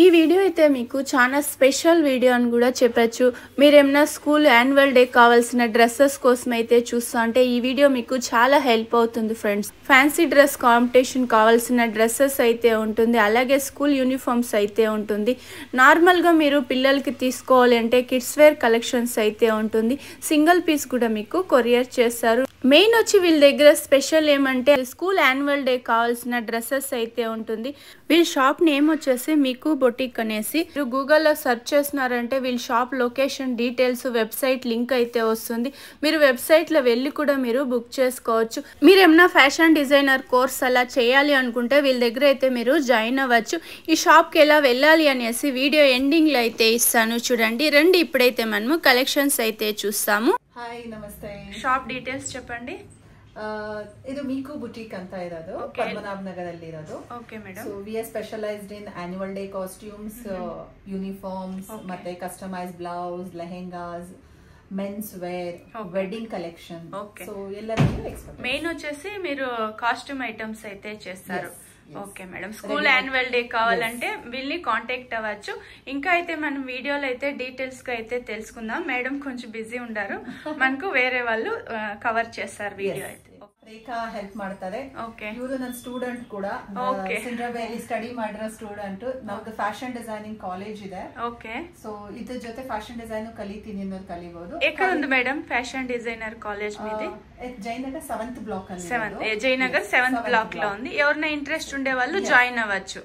ఈ వీడియో అయితే మీకు చాలా స్పెషల్ వీడియో అని కూడా చెప్పొచ్చు. మీరు ఏమైనా స్కూల్ యాన్యువల్ డే కావాల్సిన డ్రెస్సెస్ కోసం అయితే చూస్తా అంటే ఈ వీడియో మీకు చాలా హెల్ప్ అవుతుంది ఫ్రెండ్స్. ఫ్యాన్సీ డ్రెస్ కాంపిటీషన్ కావాల్సిన డ్రెస్సెస్ అయితే ఉంటుంది, అలాగే స్కూల్ యూనిఫామ్స్ అయితే ఉంటుంది. నార్మల్గా మీరు పిల్లలకి తీసుకోవాలి అంటే కిడ్స్ వేర్ కలెక్షన్స్ అయితే ఉంటుంది. సింగిల్ పీస్ కూడా మీకు కొరియర్ చేస్తారు. మెయిన్ వచ్చి వీళ్ళ దగ్గర స్పెషల్ ఏమంటే స్కూల్ యాన్యువల్ డే కావాల్సిన డ్రెస్సెస్ అయితే ఉంటుంది. వీళ్ళ షాప్ నేమ్ వచ్చేసి మీకు బొటిక్ అనేసి. మీరు గూగుల్లో సెర్చ్ చేసినారంటే వీళ్ళ shop location details website link అయితే వస్తుంది. మీరు వెబ్సైట్లో వెళ్ళి కూడా మీరు బుక్ చేసుకోవచ్చు. మీరు ఏమైనా ఫ్యాషన్ డిజైనర్ కోర్స్ అలా చేయాలి అనుకుంటే వీళ్ళ దగ్గర అయితే మీరు జాయిన్ అవ్వచ్చు. ఈ షాప్కి ఎలా వెళ్ళాలి అనేసి వీడియో ఎండింగ్లో అయితే ఇస్తాను, చూడండి. రండి ఇప్పుడైతే మనము కలెక్షన్స్ అయితే చూస్తాము. ಹಾಯ್ ನಮಸ್ತೆ. ಶಾಪ್ ಡೀಟೇಲ್ಸ್ చెప్పండి. ಇದು ಮೀಕು ಬುಟೀಕ್ ಅಂತ ಇರೋದು ಪದ್ಮನಾಭ ನಗರದಲ್ಲಿ ಇರೋದು. Okay madam. So we are specialized in annual day costumes, uniforms, ಮತ್ತೆ customized blouse, lehengas, men's wear, wedding collection. So ಎಲ್ಲರಿಗೂ ఎక్స్పర్ట్. మెయిన్ వచ్చేసి మీరు కాస్ట్యూమ్ ఐటమ్స్ అయితే చేస్తారు. Okay madam. School annual day కావాలంటే వీళ్ళని కాంటాక్ట్ అవ్వచ్చు. ఇంకా అయితే మనం వీడియోలో అయితే డీటెయిల్స్ గా అయితే తెలుసుకుందాం. మేడం కొంచెం బిజీ ఉండారు, మనకు వేరే వాళ్ళు కవర్ చేస్తారు వీడియో అయితే. ರೇಖಾ ಹೆಲ್ಪ್ ಮಾಡ್ತಾರೆ. ಓಕೆ. ಇವರು ನನ್ನ ಸ್ಟೂಡೆಂಟ್ ಕೂಡ. ಓಕೆ. ಸಿಂಡ್ರವೇಲಿ ಸ್ಟಡಿ ಮಾಡಿರೋ ಸ್ಟೂಡೆಂಟ್. ನಮ್ದು ಫ್ಯಾಷನ್ ಡಿಸೈನಿಂಗ್ ಕಾಲೇಜ್ ಇದೆ. ಓಕೆ. ಸೊ ಇದ್ರ ಜೊತೆ ಫ್ಯಾಷನ್ ಡಿಸೈನ್ ಕಲಿತೀನಿ ಅನ್ನೋದು ಕಲಿಬಹುದು. ఎక్కడ ఉంది మేడం ఫ్యాషన్ డిజైనర్ కాలేజ్ మీది? జయనగర్ 7th బ్లాక్ అని. జయనగర్ 7th బ్లాక్ లో ఉంది. ఎవరైనా ఇంట్రెస్ట్ ఉండే వాళ్ళు జాయిన్ అవ్వచ్చు.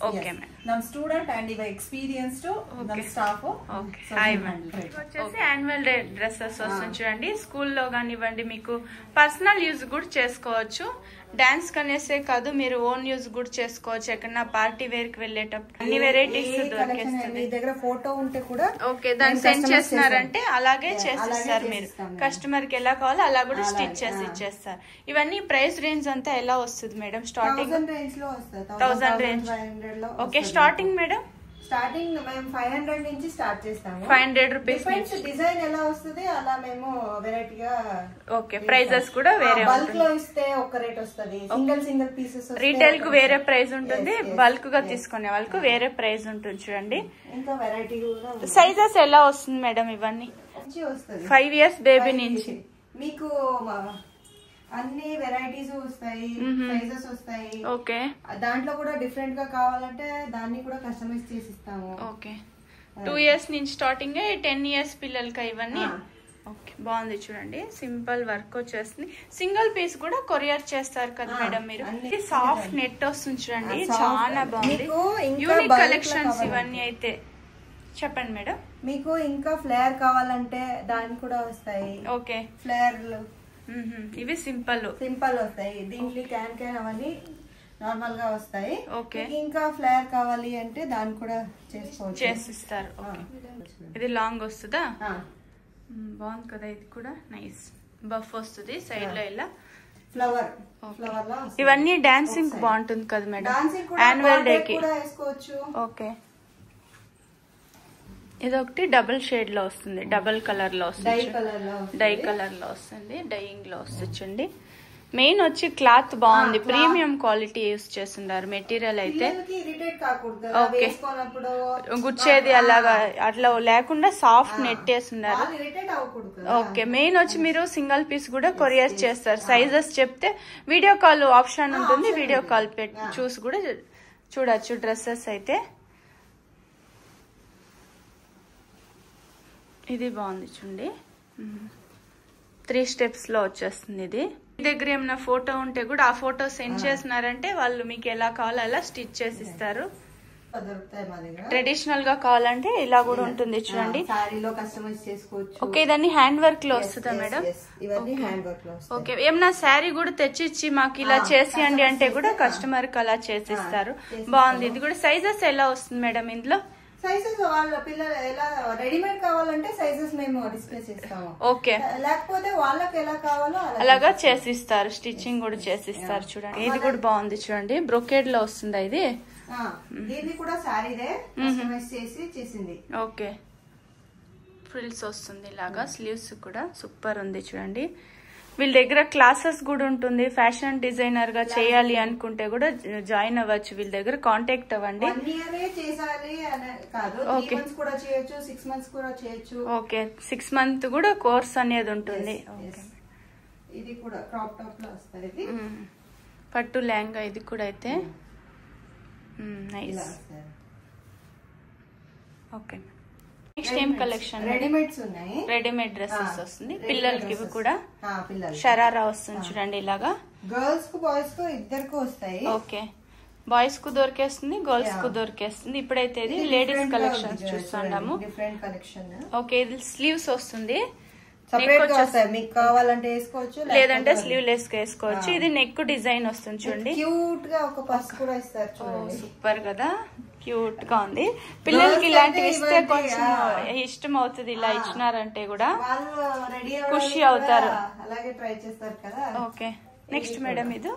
Okay madam. నమ్ స్టూడెంట్ అండ్ ఇవ ఎక్స్పీరియన్స్డ్ నమ్ స్టాఫ్. ఓకే. Hi madam. వచ్చేసి యాన్యువల్ డే డ్రెస్సెస్ వస్తుంది చూడండి. స్కూల్లో కానివ్వండి మీకు పర్సనల్ యూజ్ కూడా చేసుకోవచ్చు. డాన్స్ కనేసే కాదు, మీరు ఓన్ యూజ్ కూడా చేసుకోవచ్చు. ఎక్కడన్నా పార్టీ వేర్ కి వెళ్ళేటప్పుడు అన్ని వెరైటీస్ దొరికేస్తుంది. దగ్గర ఫోటో ఉంటే కూడా ఓకే, దాన్ని సెండ్ చేసినారంటే అలాగే చేసిస్తారు. మీరు కస్టమర్ కి ఎలా కావాలో అలా కూడా స్టిచ్ చేసి ఇచ్చేస్తారు. ఇవన్నీ ప్రైస్ రేంజ్ అంతా ఎలా వస్తుంది madam? Starting 1000 range. Okay. Starting madam? Starting మేము 500 నుంచి స్టార్ట్ చేస్తాము. 500 రూపీస్. డిజైన్ ఎలా వస్తుంది అలా మేము వెరైటీగా. ఓకే. ప్రైజెస్ కూడా వేరే. బల్క్ లో ఇస్తే ఒక రేట్ వస్తుంది, సింగిల్ పీసెస్ రీటైల్ కు వేరే ప్రైస్ ఉంటుంది, బల్క్ గా తీసుకునే వాళ్ళకు వేరే ప్రైస్ ఉంటుంది చూడండి. ఇంకా వెరైటీ కూడా. సైజెస్ ఎలా వస్తుంది మేడం? ఇవన్నీ వస్తుంది 5 years బేబీ నుంచి మీకు అన్ని వెరైటీస్ వస్తాయి, సైజెస్ వస్తాయి. ఓకే. దాంట్లో కూడా డిఫరెంట్ గా కావాలంటే దాన్ని కూడా కస్టమైజ్ చేసి ఇస్తాము. ఓకే. 2 years నుంచి స్టార్టింగ్ 10 years పిల్లలకి ఇవన్నీ. ఓకే, బాగుంది చూడండి. సింపుల్ వర్క్ వచ్చేస్తుంది. సింగిల్ పీస్ కూడా కొరియర్ చేస్తారు కదా మేడం మీరు? సాఫ్ట్ నెట్ వస్తుంది చూడండి, చాలా బాగుంది. యూనిక్ కలెక్షన్స్ ఇవన్నీ అయితే. చెప్పండి మేడం. మీకు ఇంకా ఫ్లేర్ కావాలంటే దాన్ని కూడా వస్తాయి. ఓకే. ఫ్లేర్లు ఇవి సింపుల్ వస్తాయి. దీంట్లో క్యాన్ అవన్నీ నార్మల్ గా వస్తాయి. ఓకే. ఇంకా ఫ్లేర్ కావాలి అంటే దాన్ని కూడా చేసిస్తారు. ఇది లాంగ్ వస్తుందా? బాగుంది కదా. ఇది కూడా నైస్ బఫ్ వస్తుంది. సైడ్ లో ఇలా ఫ్లవర్ ఇవన్నీ డాన్సింగ్ బాగుంటుంది కదా మేడం? యాన్యువల్ డే కి వేసుకోవచ్చు. ఓకే. ఇది ఒకటి డబుల్ షేడ్ లో వస్తుంది, డబుల్ కలర్ లో వస్తుంది, డై కలర్ లో వస్తుంది, డైయింగ్ లో వస్తుంది. మెయిన్ వచ్చి క్లాత్ బాగుంది, ప్రీమియం క్వాలిటీ యూస్ చేస్తున్నారు. మెటీరియల్ అయితే ఓకే, గుచ్చేది అలాగా అట్లా లేకుండా సాఫ్ట్ నెట్ వేస్తున్నారు. ఓకే. మెయిన్ వచ్చి మీరు సింగిల్ పీస్ కూడా కొరియర్ చేస్తారు. సైజెస్ చెప్తే వీడియో కాల్ ఆప్షన్ ఉంటుంది, వీడియో కాల్ పెట్టి చూసి కూడా చూడొచ్చు డ్రెస్సెస్ అయితే. ఇది బాగుంది చూడండి, 3 steps లో వచ్చేస్తుంది. ఇది దగ్గర ఏమైనా ఫోటో ఉంటే కూడా ఆ ఫోటో సెండ్ చేసినారంటే వాళ్ళు మీకు ఎలా కావాలో అలా స్టిచ్ చేసి ఇస్తారు. ట్రెడిషనల్ గా కావాలంటే ఇలా కూడా ఉంటుంది చూడండి. ఓకే. దాన్ని హ్యాండ్ వర్క్ లో వస్తుందా మేడం? ఓకే. ఏమన్నా శారీ కూడా తెచ్చిచ్చి మాకు ఇలా చేసియండి అంటే కూడా కస్టమర్ కి అలా చేసిస్తారు. బాగుంది. ఇది కూడా సైజెస్ ఎలా వస్తుంది మేడం ఇందులో? సైజెస్ వాళ్ళ పిల్లలు ఎలా రెడీమేడ్ కావాలంటే సైజెస్ మేము డిస్ప్లే చేస్తాము. ఓకే. లేకపోతే వాళ్ళకి ఎలా కావాలో అలాగా చేసిస్తారు. స్టిచ్చింగ్ కూడా చేసిస్తారు చూడండి. ఇది కూడా బాగుంది చూడండి, బ్రొకేడ్ లో వస్తుందా ఇది? దీన్ని కూడా సారీదే కస్టమైజ్ చేసి చేసింది. ఓకే. ఫ్రిల్స్ వస్తుంది ఇలాగా, స్లీవ్స్ కూడా సూపర్ ఉంది చూడండి. వీళ్ళ దగ్గర క్లాసెస్ కూడా ఉంటుంది. ఫ్యాషన్ డిజైనర్ గా చేయాలి అనుకుంటే కూడా జాయిన్ అవ్వచ్చు. వీళ్ళ దగ్గర కాంటాక్ట్ అవ్వండి. 1 year చేయాలి కాదు 3 months కూడా చేయొచ్చు 6 months కూడా చేయొచ్చు ఓకే 6 month కూడా కోర్స్ అనేది ఉంటుంది ఇది కూడా క్రాప్ టాప్ లో వస్తది ఇది పట్టు లెహంగా ఇది కూడా అయితే నైస్ ఓకే నెక్స్ట్ ఏం కలెక్షన్ రెడీమేడ్స్ ఉన్నాయి రెడీమేడ్ డ్రెస్సెస్ వస్తుంది పిల్లలకి ఇవి కూడా షరారా వస్తుంది చూడండి ఇలాగా గర్ల్స్ కు బాయ్స్ కు ఇద్దరికి వస్తాయి ఓకే బాయ్స్ కు దొరికేస్తుంది గర్ల్స్ కు దొరికేస్తుంది ఇప్పుడైతే ఇది లేడీస్ కలెక్షన్స్ చూస్తున్నాము డిఫరెంట్ కలెక్షన్ ఓకే ఇది స్లీవ్స్ వస్తుంది సెపరేట్ గా వస్తాయి మీకు కావాలంటే వేసుకోవచ్చు లేదంటే స్లీవ్ లెస్ గా వేసుకోవచ్చు ఇది నెక్ డిజైన్ వస్తుంది చూడండి క్యూట్ గా ఒక పర్స్ కూడా ఇస్తారు చూడండి సూపర్ కదా క్యూట్ గా ఉంది పిల్లలకి ఇలాంటివి ఇస్తే కొంచెం ఇష్టం అవుతుంది ఇలా ఇచ్చినారంటే కూడా ఖుషి అవుతారు అలాగే ట్రై చేస్తారు కదా ఓకే నెక్స్ట్ మేడం ఇది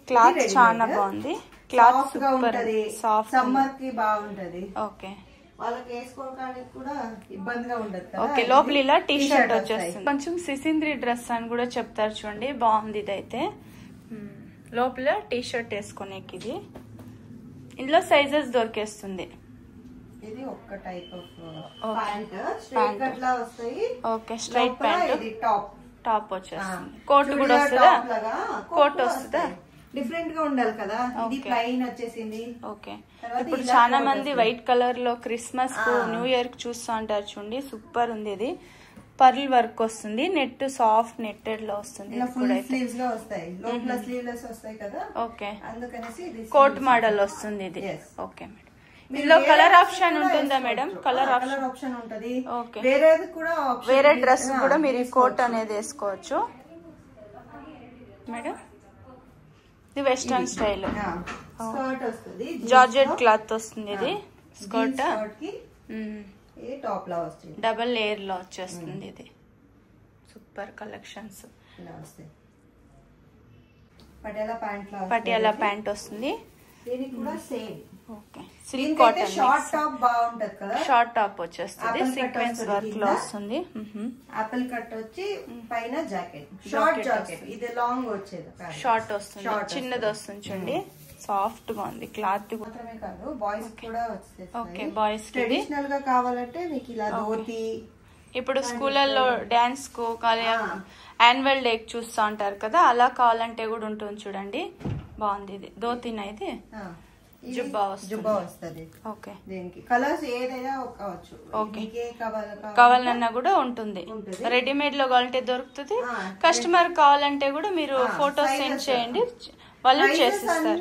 క్లాత్ చాలా బాగుంది క్లాత్ సూపర్ సాఫ్ట్ సమ్మర్ కి బాగుంటది ఓకే వాళ్ళకి వేసుకోవడానికి కూడా ఇబ్బందిగా ఉండదు ఓకే లోపల ఇలా టీ షర్ట్ వచ్చేస్తుంది కొంచెం సిసింద్రి డ్రెస్ అని కూడా చెప్తారు చూడండి బాగుంది ఇదైతే లోపల టీ షర్ట్ వేసుకునేకి ఇది ఇందులో సైజెస్ దొరికేస్తుంది ఇది ఒక type of pant straight cut లా వస్తాయి ఓకే స్ట్రైట్ ప్యాంట్ ఇది టాప్ టాప్ వచ్చేస్తుంది కోట్ కూడా వస్తుందా కోట్ వస్తుందా డిఫరెంట్ గా ఉండాలి కదా ఇది ప్లెయిన్ వచ్చేసింది ఓకే ఇప్పుడు చాలా మంది వైట్ కలర్ లో క్రిస్మస్ కు న్యూ ఇయర్ కి చూస్తా ఉంటారు చూడండి సూపర్ ఉంది ఇది పర్ల్ వర్క్ వస్తుంది నెట్ సాఫ్ట్ నెట్టెడ్ లో వస్తుంది స్లీవ్స్ గా వస్తాయి లోపల స్లీవ్లెస్ వస్తాయి కదా ఓకే అందుకనేసి కోట్ మోడల్ వస్తుంది ఇది ఓకే మేడం ఇందులో కలర్ ఆప్షన్ ఉంటుందా మేడం కలర్ ఆప్షన్ ఉంటది ఓకే వేరేది కూడా వేరే డ్రెస్ కూడా మీరు కోట్ అనేది వేసుకోవచ్చు మేడం ఇది వెస్టర్న్ స్టైల్ స్కర్ట్ వస్తుంది జార్జెట్ క్లాత్ వస్తుంది ఇది స్కర్ట్ ఇది టాప్ లా వస్తుంది డబుల్ లేయర్ లో వచ్చేస్తుంది ఇది సూపర్ కలెక్షన్స్ ఇలా వస్తాయి పటియాలా ప్యాంట్ వస్తుంది దీనికి కూడా same okay silk cotton short top బాగుంటది కదా షార్ట్ టాప్ వచ్చేస్తుంది సీక్వెన్స్ వర్క్ లో వస్తుంది ఆపిల్ కట్ వచ్చి పైన జాకెట్ షార్ట్ జాకెట్ ఇది లాంగ్ వచ్చేది షార్ట్ వస్తుంది చిన్నది వస్తుంది చూడండి సాఫ్ట్ గా ఉంది క్లాత్ మాత్రమే కాదు బాయ్స్ కూడా వచ్చేది ఓకే బాయ్స్ ట్రెడిషనల్ గా కావాలంటే మీకు ఇలా ధోతి ఇప్పుడు స్కూళ్ళల్లో డాన్స్ కు యాన్యువల్ డే చూస్తా ఉంటారు కదా అలా కావాలంటే కూడా ఉంటుంది చూడండి బాగుంది ఇది ధోతినా ఇది జుబ్బా వస్తుంది ఓకే దీనికి కలర్స్ ఏదైనా కావచ్చు ఓకే కావాలన్నా కూడా ఉంటుంది రెడీమేడ్ లో కావాలంటే దొరుకుతుంది కస్టమర్ కావాలంటే కూడా మీరు ఫోటోస్ సెండ్ చేయండి వాళ్ళు చేసిస్తారు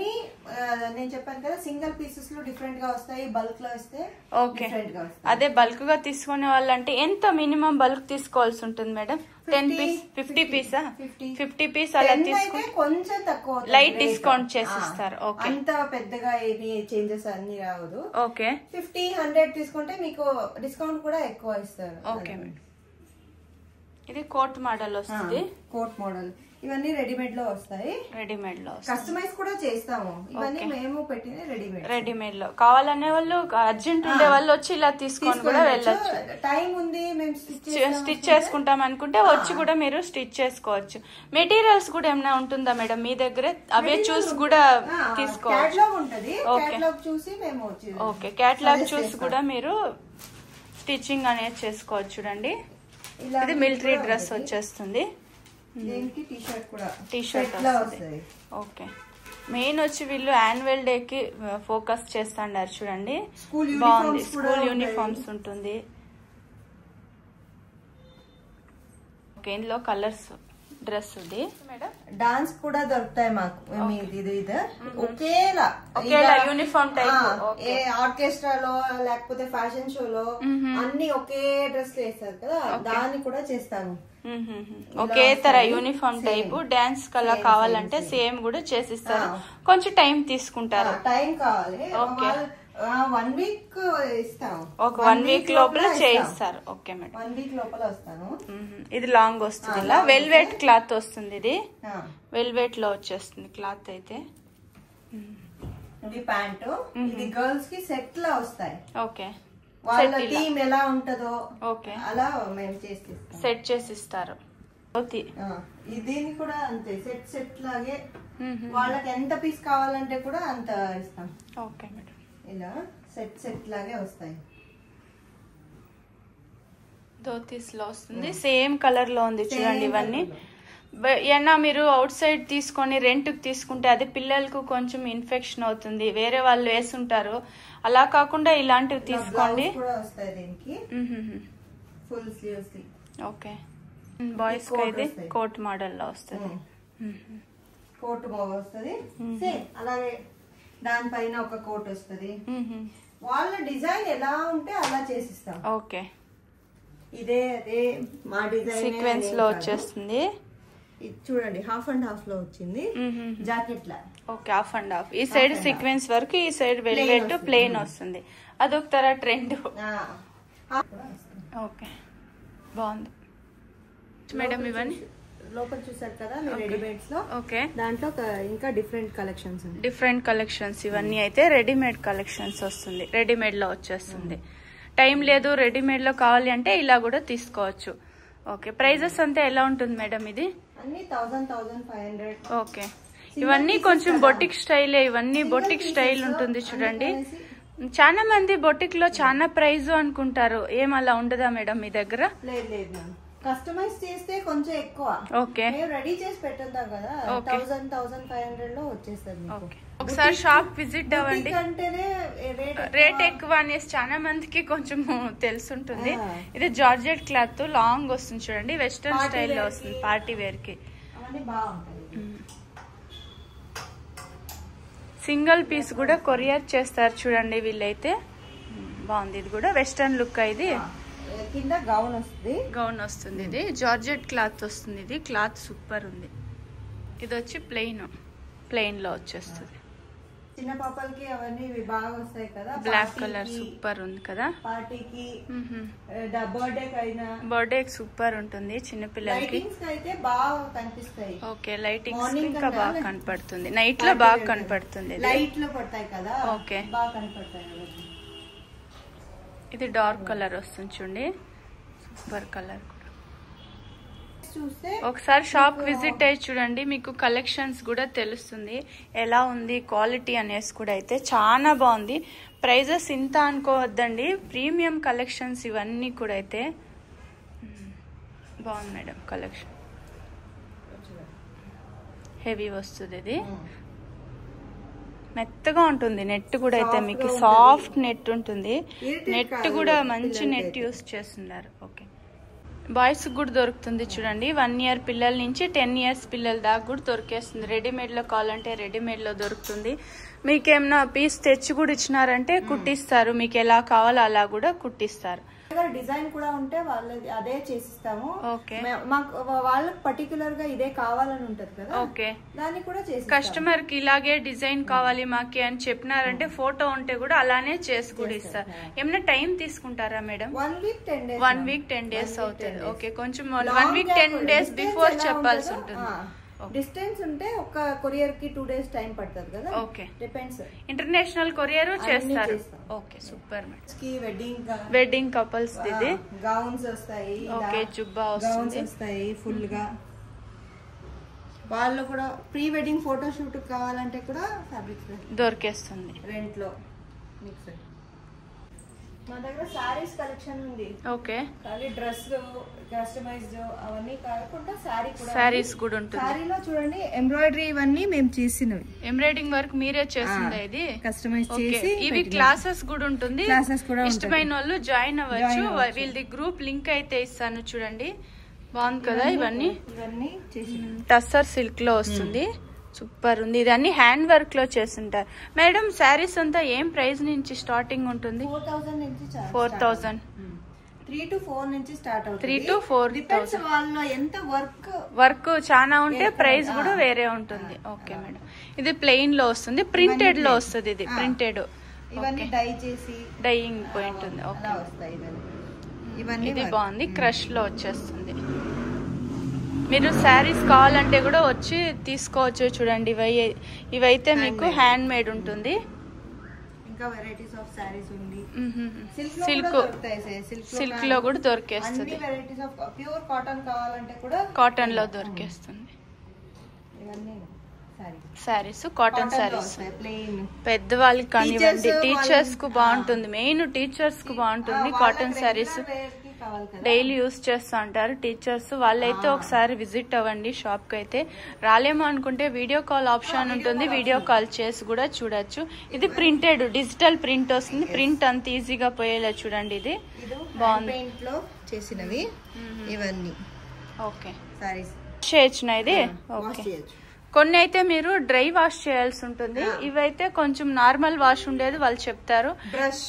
నేను చెప్పాను కదా సింగిల్ పీసెస్ లో డిఫరెంట్ గా వస్తాయి బల్క్ లో వస్తే ఓకే అదే బల్క్ గా తీసుకునే వాళ్ళంటే ఎంత మినిమం బల్క్ తీసుకోవాల్సి ఉంటుంది మేడం 10 పీస్ 50 పీసా 50 పీస్ అలా తీసుకుంటే కొంచెం తక్కువ లైట్ డిస్కౌంట్ చేసిస్తారు ఓకే అంత పెద్దగా ఏమి చేంజెస్ అన్ని రావదు ఓకే 50-100 తీసుకుంటే మీకు డిస్కౌంట్ కూడా ఎక్కువ ఇస్తారు ఓకే మేడం ఇది కోట్ మోడల్ వస్తుంది కోట్ మోడల్ ఇవన్నీ రెడీమేడ్ లో వస్తాయి రెడీమేడ్ లో కస్టమైజ్ కూడా చేస్తాము ఇవన్నీ మేము పెట్టిన రెడీమేడ్ లో కావాలనే వాళ్ళు అర్జెంట్ ఉండే వాళ్ళు వచ్చి ఇలా తీసుకొని కూడా వెళ్ళొచ్చు టైం ఉంది మేము స్టిచ్ చేసుకుంటాం అనుకుంటే వచ్చి కూడా మీరు స్టిచ్ చేసుకోవచ్చు మెటీరియల్స్ కూడా ఏమైనా ఉంటుందా మేడం మీ దగ్గర అవే చూసి కూడా తీసుకోవచ్చు ఓకే క్యాటలాగ్ చూసి కూడా మీరు స్టిచ్చింగ్ అనేది చేసుకోవచ్చు చూడండి ఇది మిలిటరీ డ్రెస్ వచ్చేస్తుంది టీ షర్ట్ వస్తుంది ఓకే మెయిన్ వచ్చి వీళ్ళు యాన్యువల్ డే కి ఫోకస్ చేస్తున్నారు చూడండి బాగుంది స్కూల్ యూనిఫామ్స్ ఉంటుంది ఓకే ఇందులో కలర్స్ డ్రెస్ ఉంది డాన్స్ కూడా దొరుకుతాయి మాకు ఒకేలా యూనిఫామ్ టైప్ ఆర్కెస్ట్రాలో లేకపోతే ఫ్యాషన్ షోలో అన్ని ఒకే డ్రెస్ వేస్తారు కదా దాన్ని కూడా చేస్తాము ఒకే తర యూనిఫామ్ టైప్ డాన్స్ కలా కావాలంటే సేమ్ కూడా చేసిస్తారు కొంచెం టైం తీసుకుంటారు టైం కావాలి ఓకే 1 వీక్ ఇస్తాము ఒక 1 వీక్ లోపల చేయిస్తారు ఓకే మేడం 1 వీక్ లోపల వస్తాను ఇది లాంగ్ వస్తుంది ఇలా వెల్వెట్ క్లాత్ వస్తుంది ఇది వెల్వెట్ లో వచ్చేస్తుంది క్లాత్ అయితే ఇది ప్యాంట్ ఇది గర్ల్స్ కి సెట్ లా వస్తాయి ఓకే వాళ్ళ థీమ్ ఎలా ఉంటదో ఓకే అలా మేము చేసిస్తాం సెట్ చేసిస్తారు దీన్ని కూడా అంతే సెట్ లాగే వాళ్ళకి ఎంత పీస్ కావాలంటే కూడా అంత ఇస్తాం ఓకే మేడం ఇలా సెట్ లాగే వస్తాయి. ధోతీస్ లో వస్తుంది, సేమ్ కలర్ లో ఉంది చూడండి. ఇవన్నీ ఏమన్నా మీరు అవుట్ సైడ్ తీసుకొని రెంట్కి తీసుకుంటే అది పిల్లలకు కొంచెం ఇన్ఫెక్షన్ అవుతుంది, వేరే వాళ్ళు వేసుంటారు. అలా కాకుండా ఇలాంటివి తీసుకోండి. ఓకే, బాయ్స్ కి అయితే కోట్ మోడల్ లో వస్తుంది. కోట్ వస్తుంది, అలాగే దానిపైన ఒక కోట్ వస్తుంది. వాళ్ళ డిజైన్ ఎలా ఉంటే అలా చేసిస్తాం. ఓకే, ఇదే అదే మా డిజైన్ సీక్వెన్స్ లో వచ్చేస్తుంది. చూడండి హాఫ్ అండ్ హాఫ్ లో వచ్చింది jacket law. Okay, half and half. ఈ సైడ్ సీక్వెన్స్ వరకు, ఈ సైడ్ వెల్వెట్ ప్లెయిన్ వస్తుంది. అదొక తర ట్రెండ్. ఓకే, బాగుంది మేడం. ఇవన్నీ లోపల చూసారు కదా మీరు రెడీమేడ్స్ లో. ఓకే, దాంట్లో ఇంకా డిఫరెంట్ కలెక్షన్స్, డిఫరెంట్ కలెక్షన్స్. ఇవన్నీ అయితే రెడీమేడ్ కలెక్షన్స్ వస్తుంది, రెడీమేడ్ లో వచ్చేస్తుంది. టైం లేదు రెడీమేడ్ లో కావాలి అంటే ఇలా కూడా తీసుకోవచ్చు. ఓకే, ప్రైజెస్ అంతా ఎలా ఉంటుంది మేడం? ఇది అన్ని 1000-1500. ఓకే, ఇవన్నీ కొంచెం బొటిక్ స్టైలే. ఇవన్నీ బొటిక్ స్టైల్ ఉంటుంది చూడండి. చాలా మంది బొటిక్ లో చాలా ప్రైజ్ అనుకుంటారు, ఏం అలా ఉండదా మేడం మీ దగ్గర? లేదు, కస్టమైజ్ చేస్తే కొంచెం ఎక్కువ. ఓకే, రెడీ చేసి పెట్టేద్దాం కదా, 1000-1500 లో వచ్చేస్తుంది. ఒకసారి షాప్ విజిట్ అవ్వండి. అంటేనే రేట్ ఎక్కువ అనేసి చాలా మందికి కొంచెం తెలుసుంటుంది. ఇది జార్జెట్ క్లాత్ లాంగ్ వస్తుంది చూడండి, వెస్టర్న్ స్టైల్ లో వస్తుంది, పార్టీ వేర్ కి. సింగిల్ పీస్ కూడా కొరియర్ చేస్తారు చూడండి వీళ్ళైతే. బాగుంది, ఇది కూడా వెస్టర్న్ లుక్. ఇది కింద గౌన్ వస్తుంది. ఇది జార్జెట్ క్లాత్ వస్తుంది. ఇది క్లాత్ సూపర్ ఉంది. ఇది వచ్చి ప్లెయిన్ లో వచ్చేస్తుంది. చిన్న పాపలకి అవన్నీ బాగా వస్తాయి కదా. బ్లాక్ కలర్ సూపర్ ఉంది కదా. పార్టీకి, బర్త్డే సూపర్ ఉంటుంది చిన్న పిల్లలకి. అయితే బాగా కనిపిస్తాయి. ఓకే, లైటింగ్స్ ఇంకా బాగా కనపడుతుంది, నైట్ లో బాగా కనపడుతుంది. లైట్ లో పడతాయి కదా. ఓకే, బాగా కనపడతాయి. ఇది డార్క్ కలర్ వస్తుంది చూడండి, సూపర్ కలర్. ఒకసారి షాప్ విజిట్ అయ్యి చూడండి, మీకు కలెక్షన్స్ కూడా తెలుస్తుంది ఎలా ఉంది క్వాలిటీ అనేసి. కూడా అయితే చాలా బాగుంది. ప్రైజెస్ ఇంత అనుకోవద్దండి, ప్రీమియం కలెక్షన్స్ ఇవన్నీ కూడా అయితే. బాగుంది మేడం కలెక్షన్, హెవీ వస్తుంది. ఇది మెత్తగా ఉంటుంది, నెట్ కూడా అయితే మీకు సాఫ్ట్ నెట్ ఉంటుంది. నెట్ కూడా మంచి నెట్ యూస్ చేస్తున్నారు. ఓకే, బాయ్స్ కూడా దొరుకుతుంది చూడండి. 1 year పిల్లల నుంచి 10 years పిల్లల దాకా కూడా దొరికేస్తుంది. రెడీమేడ్ లో కావాలంటే రెడీమేడ్ లో దొరుకుతుంది. మీకేమన్నా పీస్ తెచ్చి కూడా ఇచ్చినారంటే కుట్టిస్తారు, మీకు ఎలా కావాలో అలా కూడా కుట్టిస్తారు. డిజైన్ కూడా ఉంటే వాళ్ళది అదే చేసిస్తాము. ఓకే, వాళ్ళకి పర్టికులర్ గా ఇదే కావాలని ఉంటది కదా. ఓకే, దాన్ని కూడా చేసి కస్టమర్ కి ఇలాగే డిజైన్ కావాలి మాకి అని చెప్పినారంటే ఫోటో ఉంటే కూడా అలానే చేసి కూడా ఇస్తారు. ఏమైనా టైం తీసుకుంటారా madam? 1 week 10 days. 1 week 10 days అవుతుంది. ఓకే, కొంచెం 1 week 10 days బిఫోర్ చెప్పాల్సి ఉంటుంది. డిస్టెన్స్ ఉంటే ఒక కొరియర్ కి 2 days టైం పడుతుంది కదా. Okay, depends. ఇంటర్నేషనల్ కొరియర్ చేస్తారు. Okay, super madam. Wedding couples ఇది గౌన్స్ వస్తాయి. ఓకే, జుబ్బా వస్తాయి ఫుల్ గా. వాళ్ళు కూడా ప్రీ వెడ్డింగ్ ఫోటో షూట్ కావాలంటే కూడా ఫ్యాబ్రిక్ దొరికేస్తుంది రెంట్ లో. మా దగ్గర సారీస్ కలెక్షన్ ఉంది. ఓకే, ఖాళీ డ్రెస్ కస్టమైజ్డ్ అవన్నీ కాకుండా సారీస్ కూడా ఉంటుంది. సారీలో చూడండి ఎంబ్రాయిడరీ ఇవన్నీ మేము చేసినవి. ఎంబ్రాయిడింగ్ వర్క్ మీరే చేసింది. ఇది కస్టమైజ్ చేసి ఇవి క్లాసెస్ కూడా ఉంటుంది. క్లాసెస్ కూడా ఇష్టమైన వాళ్ళు జాయిన్ అవ్వచ్చు. వీళ్ళది గ్రూప్ లింక్ అయితే ఇస్తాను చూడండి. బాగుంది కదా. ఇవన్నీ టస్సర్ సిల్క్ లో వస్తుంది, సూపర్ ఉంది. ఇది అన్ని హ్యాండ్ వర్క్ లో చేస్తుంటారు మేడం. శారీస్ అంతా ఏం ప్రైస్ నుంచి స్టార్టింగ్ ఉంటుంది? 4000 నుంచి 4000. 3 to 4 నుంచి స్టార్ట్ అవుతుంది. 3 to 4,000. వాళ్ళ ఎంత వర్క్ చాలా ఉంటే ప్రైస్ కూడా వేరే ఉంటుంది. ఓకే మేడం, ఇది ప్లెయిన్ లో వస్తుంది, ప్రింటెడ్ లో వస్తుంది. ఇది ప్రింటెడ్, ఇవన్నీ డై చేసి డైయింగ్ పోయింట్ ఉంది. ఓకే, ఇవన్నీ ఇది బాగుంది, క్రష్ లో వచ్చేస్తుంది. మీరు శారీస్ కావాలంటే కూడా వచ్చి తీసుకోవచ్చు చూడండి. ఇవైతే మీకు హ్యాండ్ మేడ్ ఉంటుంది. ఇంకా వెరైటీస్ ఆఫ్ సారీస్ ఉంది. సిల్క్ లో కూడా దొరికేస్తుంది. వెరైటీస్ ఆఫ్ ప్యూర్ కాటన్ కావాలంటే కూడా కాటన్ లో దొరికేస్తుంది. ఇవన్నీ శారీస్ కాటన్ శారీస్ పెద్దవాళ్ళకి కానివ్వండి టీచర్స్ కు బాగుంటుంది, మెయిన్ టీచర్స్ కు బాగుంటుంది కాటన్ శారీస్. డైలీ యూస్ చేస్తూ ఉంటారు టీచర్స్, వాళ్ళైతే ఒకసారి విజిట్ అవ్వండి షాప్ కి. అయితే రాలేమో అనుకుంటే వీడియో కాల్ ఆప్షన్ ఉంటుంది, వీడియో కాల్ చేసి కూడా చూడొచ్చు. ఇది ప్రింటెడ్ డిజిటల్ ప్రింట్ వస్తుంది, ప్రింట్ అంత ఈజీగా పోయేలా చూడండి. ఇది బాగుంది చేసినవి ఇవన్నీ. ఓకే సారీస్ చేయొచ్చునా ఇది? ఓకే. కొన్ని అయితే మీరు డ్రై వాష్ చేయాల్సి ఉంటుంది, ఇవైతే కొంచెం నార్మల్ వాష్ ఉండేది వాళ్ళు చెప్తారు, బ్రష్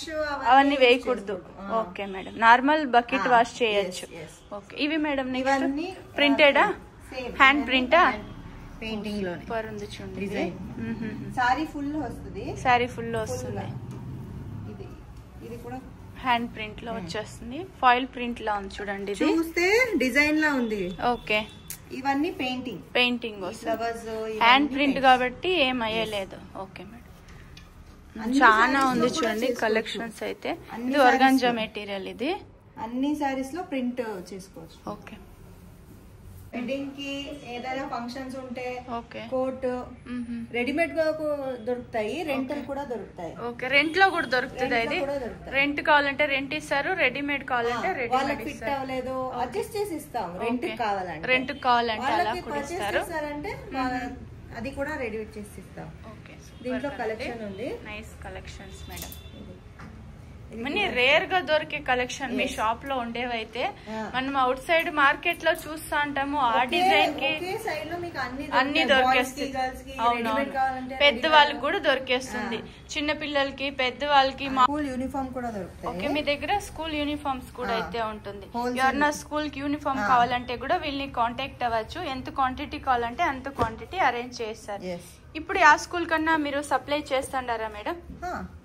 అవన్నీ వేయకూడదు. Okay madam, normal bucket wash చేయొచ్చు. ఓకే. ఇవి మేడం ఇవన్నీ ప్రింటెడా, హ్యాండ్ ప్రింటా? పెయింటింగ్ లోనే సూపర్ ఉంది చూడండి. సారీ ఫుల్ వస్తుంది, సారీ ఫుల్ వస్తుంది. ఇది కూడా హ్యాండ్ ప్రింట్ లో వచ్చేస్తుంది, ఫాయిల్ ప్రింట్ లా ఉంది చూడండి. ఇది చూస్తే డిజైన్ లా ఉంది. ఓకే. ఇవన్నీ పెయింటింగ్ వస్తుంది, హ్యాండ్ ప్రింట్ కాబట్టి ఏం అయ్యలేదు. ఓకే మేడం, చాలా ఉంది చూడండి కలెక్షన్స్ అయితే. ఇది ఆర్గాంజా మెటీరియల్, ఇది అన్ని సారీస్ లో ప్రింట్ చేసుకోవచ్చు. ఓకే. వెడ్డింగ్ కి ఏదైనా ఫంక్షన్స్ ఉంటే ఓకే కోట్ రెడీమేడ్ గా దొరుకుతాయి, రెంటల్ కూడా దొరుకుతాయి. ఓకే, రెంట్ లో కూడా దొరుకుతుంది. ఇది రెంట్ కావాలంటే రెంట్ ఇస్తారు, రెడీమేడ్ కావాలంటే రెడీమేడ్ ఫిట్ అవ్వలేదు అడ్జస్ట్ చేసి ఇస్తాం. రెంట్ కావాలంటే అలా కూడా ఇస్తారు, అది కూడా రెడీ చేసి ఇస్తాం. ఓకే. దీంట్లో కలెక్షన్ ఉంది, nice collections madam. Money rare గా దొరికే కలెక్షన్ మీ షాప్ లో ఉండేవైతే మనం అవుట్ సైడ్ మార్కెట్ లో చూస్తా ఉంటాము. ఆ డిజైన్ కి అన్ని దొరికేస్తుంది. అవునవును, పెద్ద వాళ్ళకి కూడా దొరికేస్తుంది, చిన్న పిల్లలకి పెద్ద వాళ్ళకి. స్కూల్ యూనిఫామ్ కూడా దొరుకుతాయి. ఓకే, మీ దగ్గర స్కూల్ యూనిఫామ్స్ కూడా అయితే ఉంటుంది. ఎవరన్నా స్కూల్ కి యూనిఫామ్ కావాలంటే కూడా వీళ్ళని కాంటాక్ట్ అవ్వచ్చు. ఎంత క్వాంటిటీ కావాలంటే అంత క్వాంటిటీ అరేంజ్ చేస్తారు. ఇప్పుడు యా స్కూల్ కన్నా మీరు సప్లై చేస్తాండారా మేడం?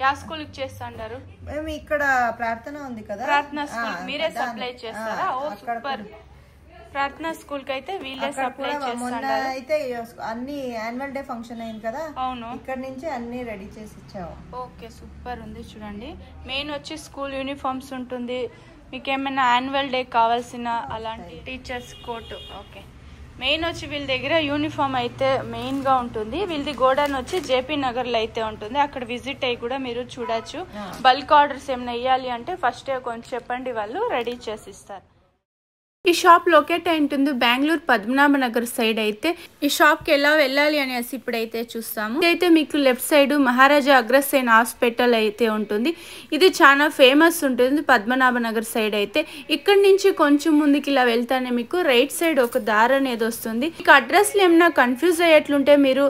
యా స్కూల్ కి చేస్తాండారు? మేము ఇక్కడ ప్రార్థన ఉంది కదా, ప్రార్థనా స్కూల్ మీరే సప్లై చేస్తారా? ఓ సూపర్. ప్రార్థనా స్కూల్ కి అయితే వీళ్ళే సప్లై చేస్తాండారు. అయితే అన్ని యాన్యువల్ డే ఫంక్షన్ అయింది కదా, అవును, ఇక్కడ నుంచి అన్ని రెడీ చేసి ఇచ్చాము. ఓకే, సూపర్ ఉంది చూడండి. మెయిన్ వచ్చి స్కూల్ యూనిఫామ్స్ ఉంటుంది, మీకు ఏమైనా యాన్యువల్ డే కావాల్సిన అలాంటి టీచర్స్ కోట్. ఓకే. మెయిన్ వచ్చి వీళ్ళ దగ్గర యూనిఫామ్ అయితే మెయిన్ గా ఉంటుంది. వీళ్ళది గోడౌన్ వచ్చి జేపీ నగర్ లో అయితే ఉంటుంది, అక్కడ విజిట్ అయ్యి కూడా మీరు చూడొచ్చు. బల్క్ ఆర్డర్స్ ఏమైనా ఇవ్వాలి అంటే ఫస్ట్ కొంచెం చెప్పండి, వాళ్ళు రెడీ చేసి ఇస్తారు. ఈ షాప్ లొకేట్ అయి ఉంటుంది బెంగళూరు పద్మనాభనగర్ సైడ్. అయితే ఈ షాప్ కి ఎలా వెళ్ళాలి అనేసి ఇప్పుడైతే చూస్తాము. ఇదైతే మీకు లెఫ్ట్ సైడ్ మహారాజా అగ్రసేన్ హాస్పిటల్ అయితే ఉంటుంది. ఇది చాలా ఫేమస్ ఉంటుంది పద్మనాభనగర్ సైడ్. అయితే ఇక్కడ నుంచి కొంచెం ముందుకి ఇలా వెళ్తానే మీకు రైట్ సైడ్ ఒక దారి అనేది వస్తుంది. మీకు అడ్రస్లు ఏమైనా కన్ఫ్యూజ్ అయ్యేట్లుంటే మీరు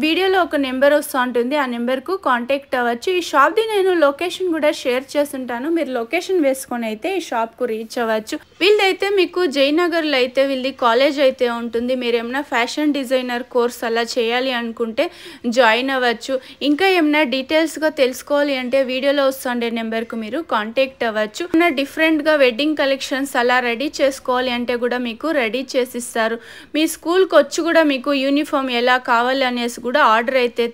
వీడియోలో ఒక నెంబర్ వస్తూ ఉంటుంది, ఆ నెంబర్ కు కాంటాక్ట్ అవ్వచ్చు. ఈ షాప్ ది నేను లొకేషన్ కూడా షేర్ చేస్తుంటాను, మీరు లొకేషన్ వేసుకొని అయితే ఈ షాప్ కు రీచ్ అవ్వచ్చు. వీళ్ళైతే మీకు జయనగర్ లో అయితే వీళ్ళది కాలేజ్ అయితే ఉంటుంది. మీరు ఏమైనా ఫ్యాషన్ డిజైనర్ కోర్స్ అలా చేయాలి అనుకుంటే జాయిన్ అవ్వచ్చు. ఇంకా ఏమైనా డీటెయిల్స్ గా తెలుసుకోవాలి అంటే వీడియోలో వస్తుండే నెంబర్ కు మీరు కాంటాక్ట్ అవ్వచ్చు. డిఫరెంట్ గా వెడ్డింగ్ కలెక్షన్స్ అలా రెడీ చేసుకోవాలి అంటే కూడా మీకు రెడీ చేసిస్తారు. మీ స్కూల్ కి వచ్చి కూడా మీకు యూనిఫామ్ ఎలా కావాలి అనేసి కూడా ఆర్డర్ అయితే